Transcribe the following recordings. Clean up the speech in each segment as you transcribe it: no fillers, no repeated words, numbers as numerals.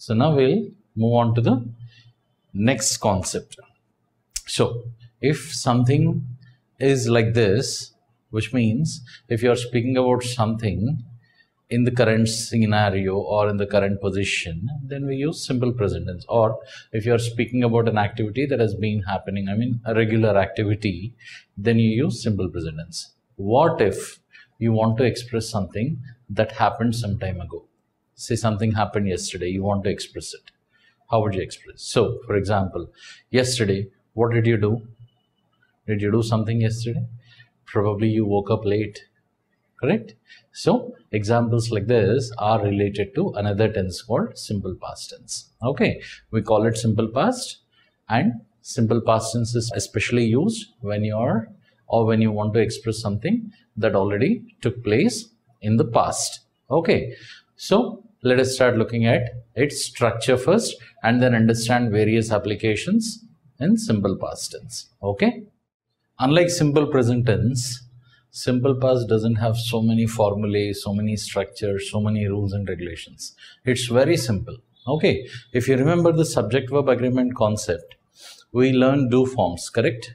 So now we'll move on to the next concept. So if something is like this, which means if you are speaking about something in the current scenario or in the current position, then we use simple present tense. Or if you are speaking about an activity that has been happening, I mean a regular activity, then you use simple present tense. What if you want to express something that happened some time ago? Say something happened yesterday, you want to express it. How would you express? So, for example, yesterday, what did you do? Did you do something yesterday? Probably you woke up late, correct? So, examples like this are related to another tense called simple past tense. Okay, we call it simple past, and simple past tense is especially used when you are or when you want to express something that already took place in the past. Okay, so let us start looking at its structure first and then understand various applications in simple past tense. Okay, unlike simple present tense, simple past doesn't have so many formulae, so many structures, so many rules and regulations. It's very simple. Okay, if you remember the subject verb agreement concept, we learned do forms, correct?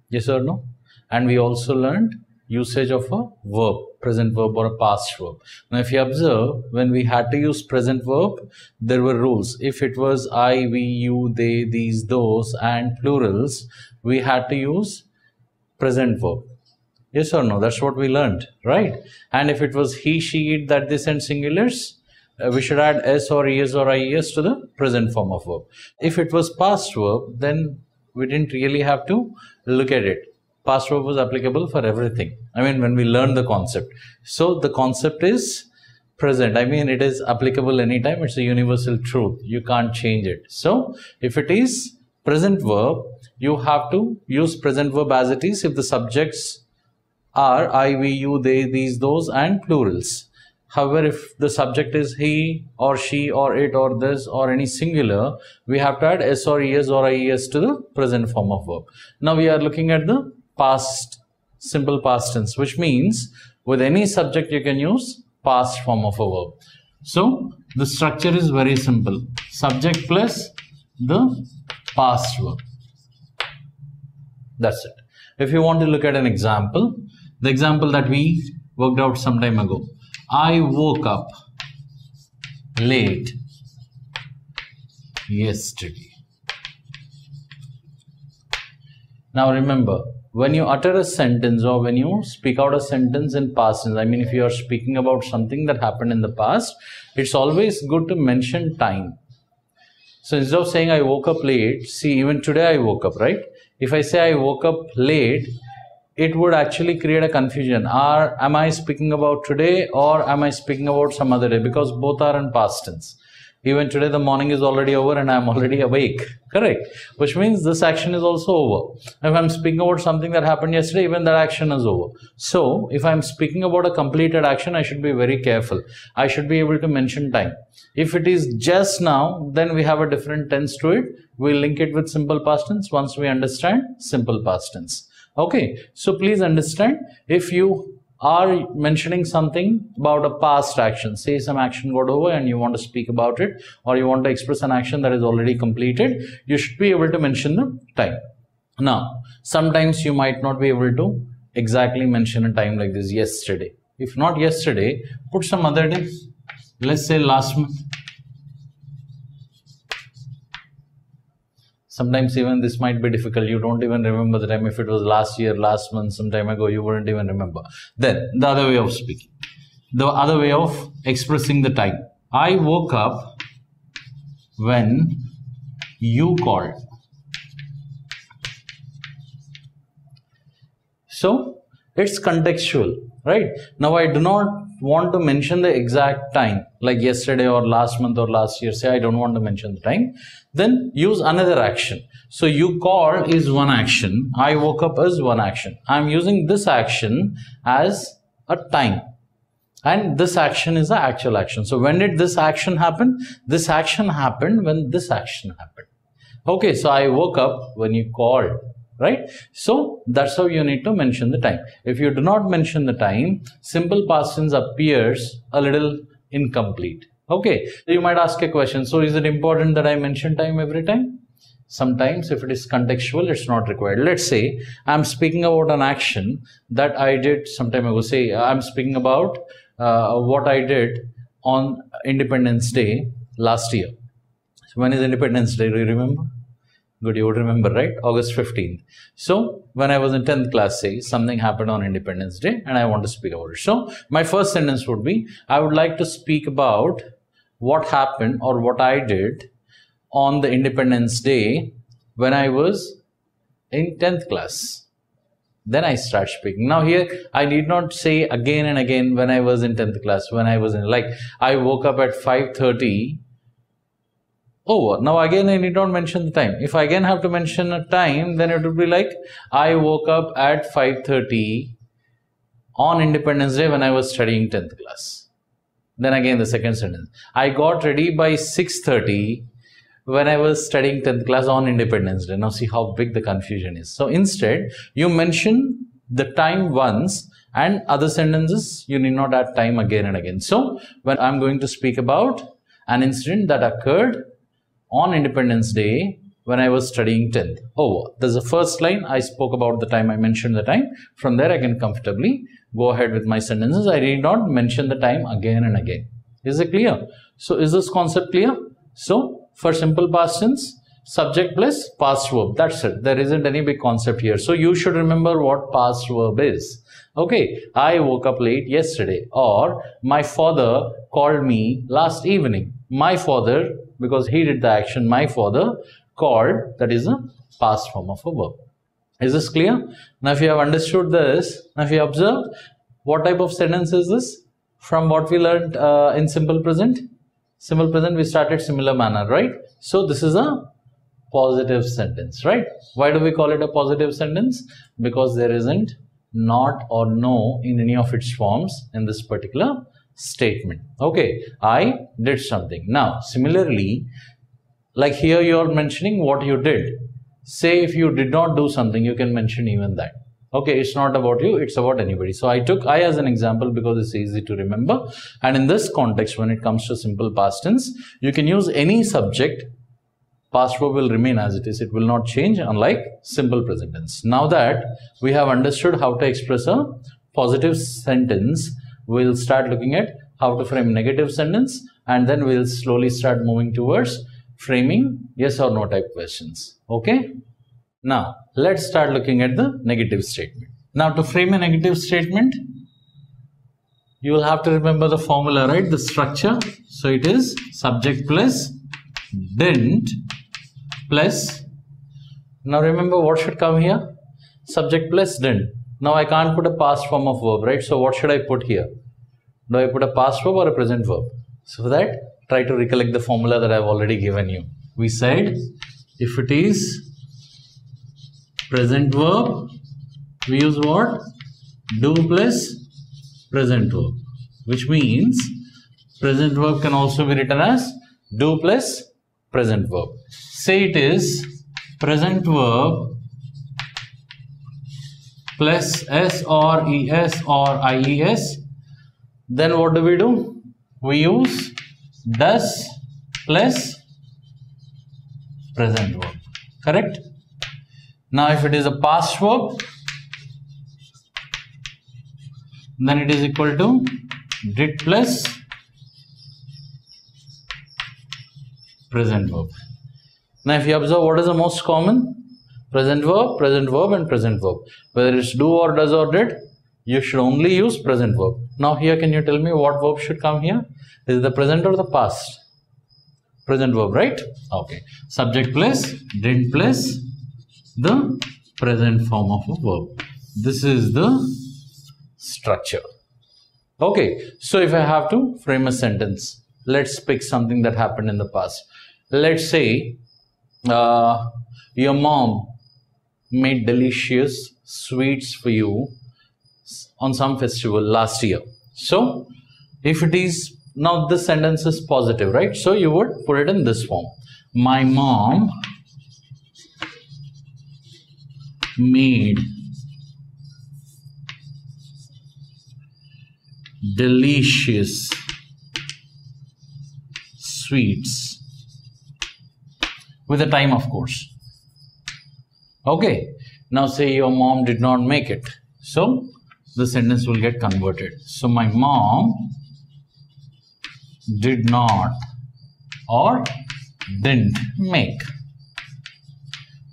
Yes or no? And we also learned usage of a verb, present verb or a past verb. Now if you observe, when we had to use present verb, there were rules. If it was I, we, you, they, these, those and plurals, we had to use present verb. Yes or no? That's what we learned, right? And if it was he, she, it, that, this and singulars, we should add s or es or ies to the present form of verb. If it was past verb, then we didn't really have to look at it. Past verb was applicable for everything. I mean, when we learn the concept. So the concept is present. I mean, it is applicable anytime. It's a universal truth. You can't change it. So if it is present verb, you have to use present verb as it is if the subjects are I, we, you, they, these, those and plurals. However, if the subject is he or she or it or this or any singular, we have to add s or es or ies to the present form of verb. Now we are looking at the past, simple past tense, which means with any subject you can use past form of a verb. So the structure is very simple. Subject plus the past verb. That's it. If you want to look at an example, the example that we worked out some time ago. I woke up late yesterday. Now remember, when you utter a sentence or when you speak out a sentence in past tense, I mean if you are speaking about something that happened in the past, it's always good to mention time. So instead of saying I woke up late, see even today I woke up, right? If I say I woke up late, it would actually create a confusion. Am I speaking about today or am I speaking about some other day? Because both are in past tense. Even today the morning is already over and I am already awake, correct? Which means this action is also over. If I am speaking about something that happened yesterday, even that action is over. So if I am speaking about a completed action, I should be very careful. I should be able to mention time. If it is just now, then we have a different tense to it. We'll link it with simple past tense once we understand simple past tense. Okay, so please understand, if you are mentioning something about a past action, say some action got over and you want to speak about it, or you want to express an action that is already completed, you should be able to mention the time. Now, sometimes you might not be able to exactly mention a time like this, yesterday. If not yesterday, put some other day. Let's say last month. Sometimes even this might be difficult. You don't even remember the time. If it was last year, last month, some time ago, you wouldn't even remember. Then the other way of speaking, the other way of expressing the time. I woke up when you called. So it's contextual, right? Now I do not want to mention the exact time, like yesterday or last month or last year. Say I don't want to mention the time. Then use another action. So you called is one action. I woke up is one action. I'm using this action as a time. And this action is the actual action. So when did this action happen? This action happened when this action happened. Okay, so I woke up when you called. Right? So that's how you need to mention the time. If you do not mention the time, simple past tense appears a little incomplete. Okay, you might ask a question, so is it important that I mention time every time? Sometimes if it is contextual, it's not required. Let's say I'm speaking about an action that I did some time ago. Say I'm speaking about what I did on Independence Day last year. So when is Independence Day? Do you remember? Good, you would remember, right? August 15th. So when I was in 10th class, say something happened on Independence Day and I want to speak about it. So my first sentence would be, I would like to speak about what happened or what I did on the Independence Day when I was in 10th class. Then I start speaking. Now here, I need not say again and again when I was in 10th class, when I was in, like, I woke up at 5:30. Over. Now again, I need not mention the time. If I again have to mention a time, then it would be like, I woke up at 5:30 on Independence Day when I was studying 10th class. Then again the second sentence. I got ready by 6:30 when I was studying 10th class on Independence Day. Now see how big the confusion is. So instead, you mention the time once and other sentences, you need not add time again and again. So when I'm going to speak about an incident that occurred on Independence Day when I was studying 10th. Oh, there's the first line. I spoke about the time, I mentioned the time. From there, I can comfortably go ahead with my sentences. I need not mention the time again and again. Is it clear? So, is this concept clear? So, for simple past tense, subject plus past verb. That's it. There isn't any big concept here. So, you should remember what past verb is. Okay, I woke up late yesterday, or my father called me last evening. My father, because he did the action, my father called, that is a past form of a verb. Is this clear? Now if you have understood this, now if you observe, what type of sentence is this? From what we learned in simple present? Simple present, we started similar manner, right? So this is a positive sentence, right? Why do we call it a positive sentence? Because there isn't not or no in any of its forms in this particular statement. Okay, I did something. Now similarly, like here you are mentioning what you did. Say if you did not do something, you can mention even that. Okay, it's not about you, it's about anybody. So I took I as an example because it's easy to remember. And in this context, when it comes to simple past tense, you can use any subject. Past verb will remain as it is. It will not change, unlike simple present tense. Now that we have understood how to express a positive sentence, we'll start looking at how to frame negative sentence, and then we'll slowly start moving towards framing yes or no type questions. Okay? Now, let's start looking at the negative statement. Now, to frame a negative statement, you will have to remember the formula, right? The structure. So, it is subject plus didn't plus, now remember what should come here? Subject plus didn't. Now I can't put a past form of verb, right? So what should I put here? Do I put a past verb or a present verb? So for that, try to recollect the formula that I've already given you. We said if it is present verb, we use what? Do plus present verb, which means present verb can also be written as do plus present verb. Say it is present verb plus S or ES or IES. Then what do? We use does plus present verb. Correct? Now if it is a past verb, then it is equal to did plus present verb. Now if you observe, what is the most common? Present verb, and present verb. Whether it's do or does or did, you should only use present verb. Now here, can you tell me what verb should come here? Is it the present or the past? Present verb, right? Okay. Subject plus did plus the present form of a verb. This is the structure. Okay. So if I have to frame a sentence, let's pick something that happened in the past. Let's say your mom made delicious sweets for you on some festival last year. So if it is, now this sentence is positive, right? So you would put it in this form. My mom made delicious sweets. With the time, of course. Okay. Now say your mom did not make it. So the sentence will get converted. So my mom did not or didn't make.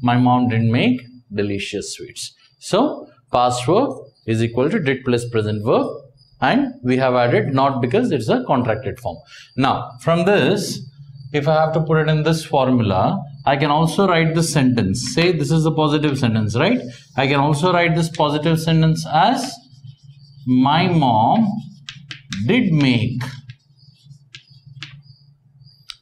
My mom didn't make delicious sweets. So past verb is equal to did plus present verb, and we have added not because it's a contracted form. Now from this, if I have to put it in this formula, I can also write this sentence. Say this is a positive sentence, right? I can also write this positive sentence as my mom did make.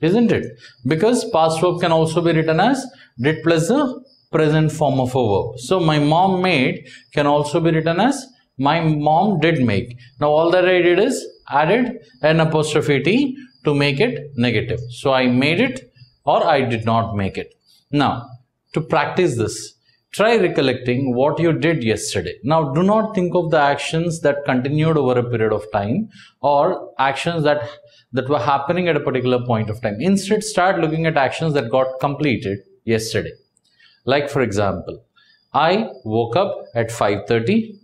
Isn't it? Because past verb can also be written as did plus the present form of a verb. So my mom made can also be written as my mom did make. Now all that I did is added an apostrophe T to make it negative. So I made it or I did not make it. Now to practice this, try recollecting what you did yesterday. Now do not think of the actions that continued over a period of time or actions that were happening at a particular point of time. Instead, start looking at actions that got completed yesterday. Like for example, I woke up at 5:30.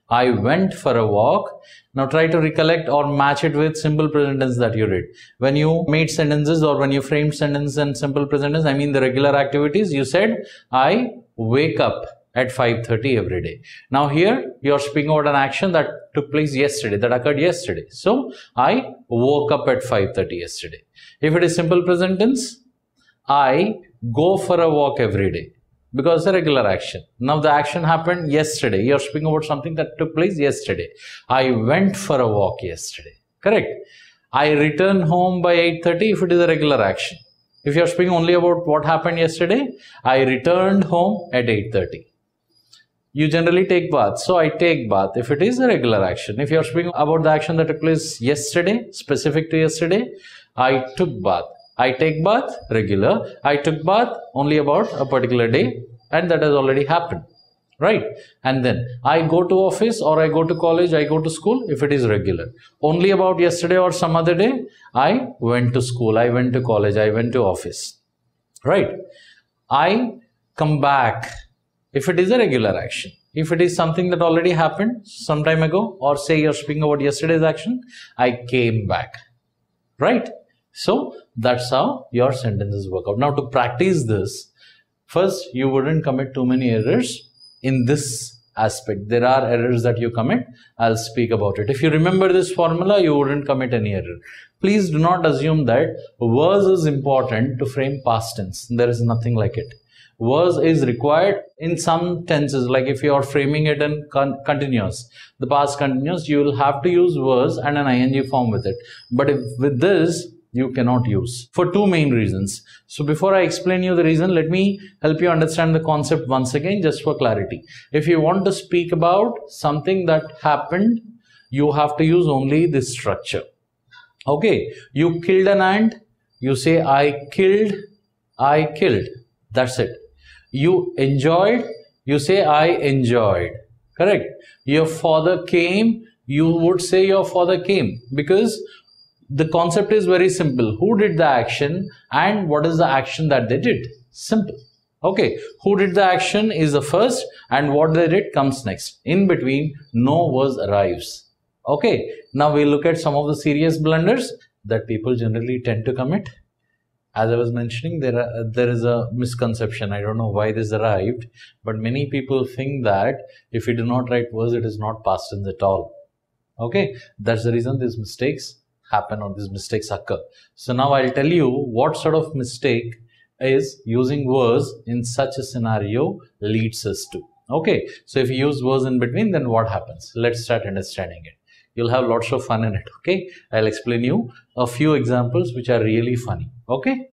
I went for a walk. Now try to recollect or match it with simple present tense that you did. When you made sentences or when you framed sentence and simple present tense, I mean the regular activities, you said, I wake up at 5:30 every day. Now here you are speaking about an action that took place yesterday, that occurred yesterday. So I woke up at 5:30 yesterday. If it is simple present tense, I go for a walk every day, because it's a regular action. Now the action happened yesterday. You are speaking about something that took place yesterday. I went for a walk yesterday. Correct. I return home by 8:30 if it is a regular action. If you are speaking only about what happened yesterday, I returned home at 8:30. You generally take bath, so I take bath if it is a regular action. If you are speaking about the action that took place yesterday, specific to yesterday, I took bath. I take bath, regular. I took bath only about a particular day, and that has already happened, right? And then I go to office or I go to college, I go to school if it is regular. Only about yesterday or some other day, I went to school, I went to college, I went to office, right? I come back if it is a regular action. If it is something that already happened some time ago, or say you're speaking about yesterday's action, I came back, right? So that's how your sentences work out. Now to practice this, first you wouldn't commit too many errors in this aspect. There are errors that you commit. I'll speak about it. If you remember this formula, you wouldn't commit any error. Please do not assume that was is important to frame past tense. There is nothing like it. Was is required in some tenses, like if you are framing it in continuous, the past continuous, you will have to use was and an ing form with it. But if with this, you cannot use for two main reasons. So before I explain you the reason, let me help you understand the concept once again, just for clarity. If you want to speak about something that happened, you have to use only this structure. Okay, you killed an ant, you say I killed, that's it. You enjoyed, you say I enjoyed, correct? Your father came, you would say your father came, because the concept is very simple. Who did the action and what is the action that they did? Simple. Okay, who did the action is the first and what they did comes next. In between, no was arrives. Okay, now we look at some of the serious blunders that people generally tend to commit. As I was mentioning, there is a misconception. I don't know why this arrived, but many people think that if we do not write was, it is not past tense at all. Okay, that's the reason these mistakes happen or these mistakes occur. So now I'll tell you what sort of mistake is using was in such a scenario leads us to. Okay, so if you use was in between, then what happens? Let's start understanding it. You'll have lots of fun in it. Okay, I'll explain you a few examples which are really funny. Okay.